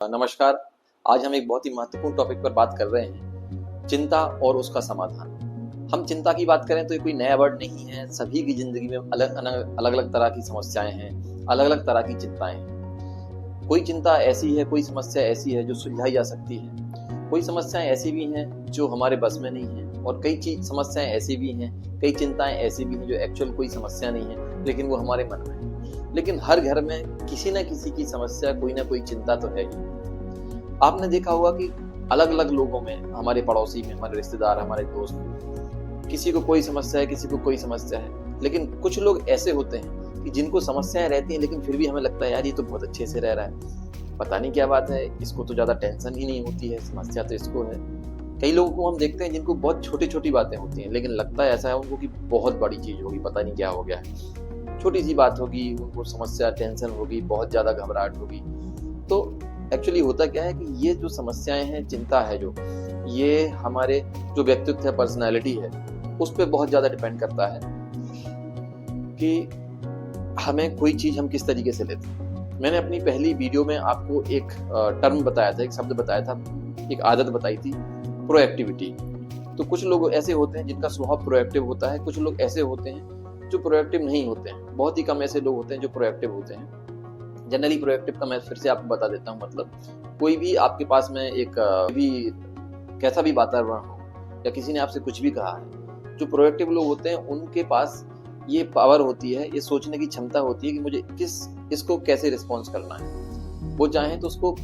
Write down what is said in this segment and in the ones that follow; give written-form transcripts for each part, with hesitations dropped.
नमस्कार। आज हम एक बहुत ही महत्वपूर्ण टॉपिक पर बात कर रहे हैं, चिंता और उसका समाधान। हम चिंता की बात करें तो ये कोई नया वर्ड नहीं है। सभी की जिंदगी में अलग अलग तरह की समस्याएं हैं, अलग अलग तरह की चिंताएं हैं। कोई चिंता ऐसी है, कोई समस्या ऐसी है जो सुलझाई जा सकती है। कोई समस्याएं ऐसी भी हैं जो हमारे बस में नहीं है, और कई चीज समस्याएं ऐसी भी हैं, कई चिंताएं ऐसी भी हैं जो एक्चुअल कोई समस्या नहीं है, लेकिन वो हमारे मन में है। लेकिन हर घर में किसी न किसी की समस्या, कोई ना कोई चिंता तो है ही। आपने देखा होगा कि अलग अलग लोगों में, हमारे पड़ोसी में, हमारे रिश्तेदार, हमारे दोस्त में, किसी को कोई समस्या है, किसी को कोई समस्या है। लेकिन कुछ लोग ऐसे होते हैं कि जिनको समस्याएं रहती हैं, लेकिन फिर भी हमें लगता है यार ये तो बहुत अच्छे से रह रहा है, पता नहीं क्या बात है, इसको तो ज्यादा टेंशन ही नहीं होती है, समस्या तो इसको है। कई लोगों को हम देखते हैं जिनको बहुत छोटी छोटी बातें होती हैं, लेकिन लगता है ऐसा है उनको कि बहुत बड़ी चीज होगी, पता नहीं क्या हो गया है। छोटी सी बात होगी, उनको समस्या, टेंशन होगी, बहुत ज्यादा घबराहट होगी। तो एक्चुअली होता क्या है कि ये जो समस्याएं हैं, चिंता है जो, ये हमारे जो व्यक्तित्व है, पर्सनैलिटी है, उस पर बहुत ज्यादा डिपेंड करता है कि हमें कोई चीज हम किस तरीके से लेते हैं। मैंने अपनी पहली वीडियो में आपको एक टर्म बताया था, एक शब्द बताया था, एक आदत बताई थी, प्रोएक्टिविटी। तो कुछ लोग ऐसे होते हैं जिनका स्वभाव प्रोएक्टिव होता है, कुछ लोग ऐसे होते हैं जो प्रोएक्टिव नहीं होते हैं। बहुत ही कम ऐसे लोग होते हैं जो प्रोएक्टिव होते हैं। जनरली प्रोएक्टिव का मैं फिर से आपको बता देता हूँ। मतलब कोई भी आपके पास में एक भी कैसा भी वातावरण हो, या किसी ने आपसे कुछ भी कहा है, जो प्रोएक्टिव लोग होते हैं उनके पास ये पावर होती है, ये सोचने की क्षमता होती है कि मुझे इसको कैसे रिस्पॉन्स करना है। वो चाहें तो उसको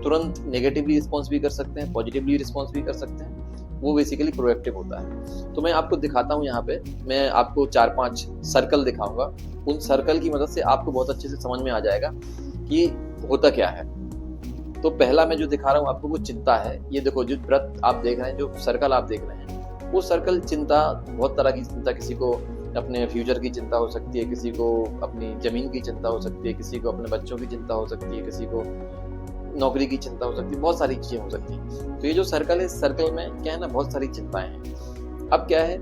तुरंत नेगेटिवली रिस्पॉन्स भी कर सकते हैं, पॉजिटिवली रिस्पॉन्स भी कर सकते हैं। वो बेसिकली प्रोएक्टिव होता है। तो मैं आपको दिखाता हूँ, यहाँ पे मैं आपको 4-5 सर्कल दिखाऊंगा। उन सर्कल की मदद से आपको बहुत अच्छे से समझ में आ जाएगा कि होता क्या है। तो पहला मैं जो दिखा रहा हूँ आपको, वो चिंता है। ये देखो, जो वृत्त आप देख रहे हैं, जो सर्कल आप देख रहे हैं, वो सर्कल चिंता, बहुत तरह की चिंता। किसी को अपने फ्यूचर की चिंता हो सकती है, किसी को अपनी जमीन की चिंता हो सकती है, किसी को अपने बच्चों की चिंता हो सकती है, किसी को नौकरी की चिंता हो सकती है, बहुत सारी चीजें हो सकती हैं। तो ये जो सर्कल है, इस सर्कल में क्या है ना, बहुत सारी चिंताएं हैं। अब क्या है,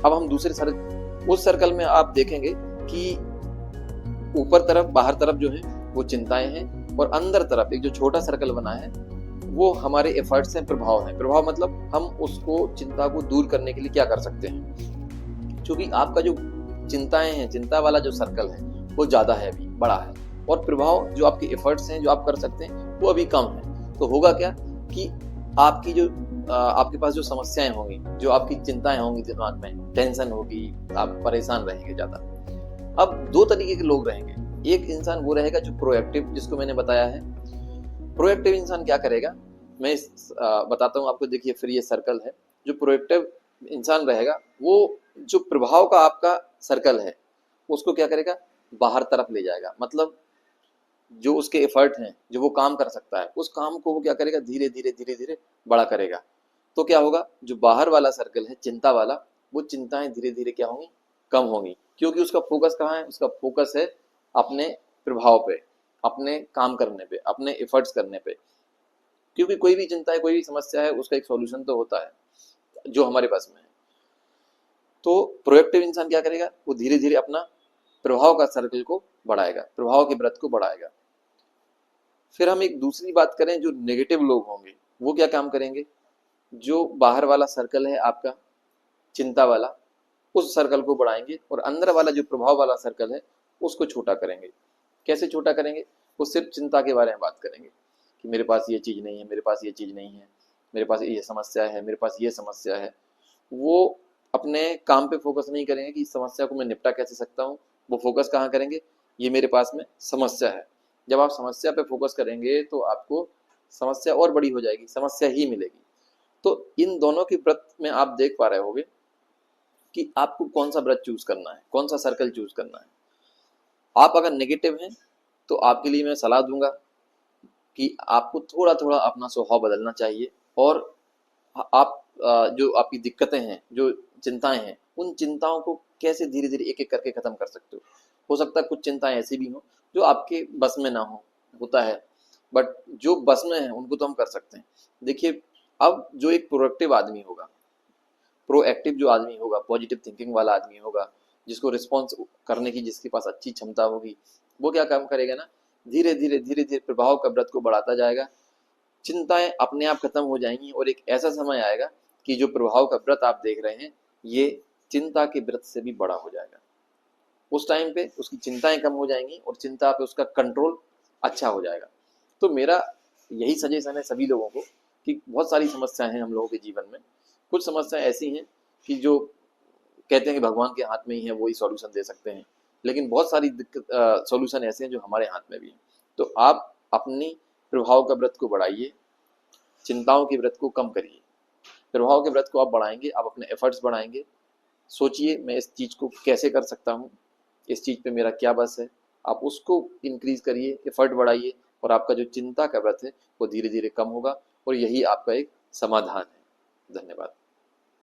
अब हम दूसरे उस सर्कल में आप देखेंगे कि ऊपर तरफ, बाहर तरफ जो है वो चिंताएं हैं, और अंदर तरफ एक जो छोटा सर्कल बना है वो हमारे एफर्ट्स हैं, प्रभाव हैं। प्रभाव मतलब हम उसको, चिंता को दूर करने के लिए क्या कर सकते हैं। क्योंकि आपका जो चिंताएं हैं, चिंता वाला जो सर्कल है वो ज्यादा है, अभी बड़ा है, और प्रभाव जो आपके एफर्ट्स हैं, जो आप कर सकते हैं, वो अभी कम है। तो होगा क्या कि आपकी जो आपके पास जो समस्याएं होंगी, जो आपकी चिंताएं होंगी, दिमाग में टेंशन होगी, आप परेशान रहेंगे ज्यादा। अब दो तरीके के लोग रहेंगे। एक इंसान वो रहेगा जो प्रोएक्टिव, जिसको मैंने बताया है। प्रोएक्टिव इंसान क्या करेगा, मैं बताता हूँ आपको। देखिए, फिर ये सर्कल है। जो प्रोएक्टिव इंसान रहेगा, वो जो प्रभाव का आपका सर्कल है, उसको क्या करेगा, बाहर तरफ ले जाएगा। मतलब जो उसके एफर्ट हैं, जो वो काम कर सकता है, उस काम को वो क्या करेगा, धीरे धीरे धीरे धीरे बड़ा करेगा। तो क्या होगा, जो बाहर वाला सर्कल है, चिंता वाला, वो चिंताएं धीरे धीरे क्या होंगी, कम होंगी। क्योंकि उसका फोकस कहाँ है, उसका फोकस है अपने प्रभाव पे, अपने काम करने पे, अपने एफर्ट्स करने पे। क्योंकि कोई भी चिंता है, कोई भी समस्या है, उसका एक सॉल्यूशन तो होता है जो हमारे पास में है। तो प्रोएक्टिव इंसान क्या करेगा, वो धीरे धीरे अपना प्रभाव का सर्कल को बढ़ाएगा, प्रभाव के वृत्त को बढ़ाएगा। फिर हम एक दूसरी बात करें, जो नेगेटिव लोग होंगे, वो क्या काम करेंगे, जो बाहर वाला सर्कल है आपका, चिंता वाला, उस सर्कल को बढ़ाएंगे, और अंदर वाला जो प्रभाव वाला सर्कल है उसको छोटा करेंगे। कैसे छोटा करेंगे, वो सिर्फ चिंता के बारे में बात करेंगे कि मेरे पास ये चीज नहीं है, मेरे पास ये चीज नहीं है, मेरे पास ये समस्या है, मेरे पास ये समस्या है। वो अपने काम पे फोकस नहीं करेंगे कि इस समस्या को मैं निपटा कैसे सकता हूँ। वो फोकस कहाँ करेंगे, ये मेरे पास में समस्या है। जब आप समस्या पे फोकस करेंगे तो आपको समस्या और बड़ी हो जाएगी, समस्या ही मिलेगी। तो इन दोनों की वृत्त में आप देख पा रहे होंगे कि आपको कौन सा वृत्त चूज करना है, कौन सा सर्कल चूज करना है। आप अगर नेगेटिव हैं तो आपके लिए मैं सलाह दूंगा कि आपको थोड़ा थोड़ा अपना स्वभाव बदलना चाहिए, और आप जो आपकी दिक्कतें हैं, जो चिंताएं हैं, उन चिंताओं को कैसे धीरे धीरे एक एक करके खत्म कर सकते हो सकता है कुछ चिंताएं ऐसी भी हो जो आपके बस में ना हो, होता है, बट जो बस में है उनको तो हम कर सकते हैं। देखिए, अब जो एक प्रोएक्टिव आदमी होगा, प्रोएक्टिव जो आदमी होगा, पॉजिटिव थिंकिंग वाला आदमी होगा, जिसको रिस्पॉन्स करने की, जिसके पास अच्छी क्षमता होगी, वो क्या काम करेगा ना, धीरे धीरे धीरे धीरे प्रभाव का व्रत को बढ़ाता जाएगा। चिंताएं अपने आप खत्म हो जाएंगी और एक ऐसा समय आएगा कि जो प्रभाव का व्रत आप देख रहे हैं ये चिंता के व्रत से भी बड़ा हो जाएगा। उस टाइम पे उसकी चिंताएं कम हो जाएंगी और चिंता पे उसका कंट्रोल अच्छा हो जाएगा। तो मेरा यही सजेशन है सभी लोगों को कि बहुत सारी समस्याएं हैं हम लोगों के जीवन में। कुछ समस्याएं ऐसी हैं कि जो कहते हैं कि भगवान के हाथ में ही है, वो ही सॉल्यूशन दे सकते हैं, लेकिन बहुत सारी सॉल्यूशन ऐसे हैं जो हमारे हाथ में भी हैं। तो आप अपनी प्रभाव का व्रत को बढ़ाइए, चिंताओं के व्रत को कम करिए। प्रभाव के व्रत को आप बढ़ाएंगे, आप अपने एफर्ट्स बढ़ाएंगे। सोचिए मैं इस चीज़ को कैसे कर सकता हूँ, इस चीज़ पे मेरा क्या बस है, आप उसको इंक्रीज करिए, एफर्ट बढ़ाइए और आपका जो चिंता का व्रत है वो धीरे धीरे कम होगा और यही आपका एक समाधान है। धन्यवाद।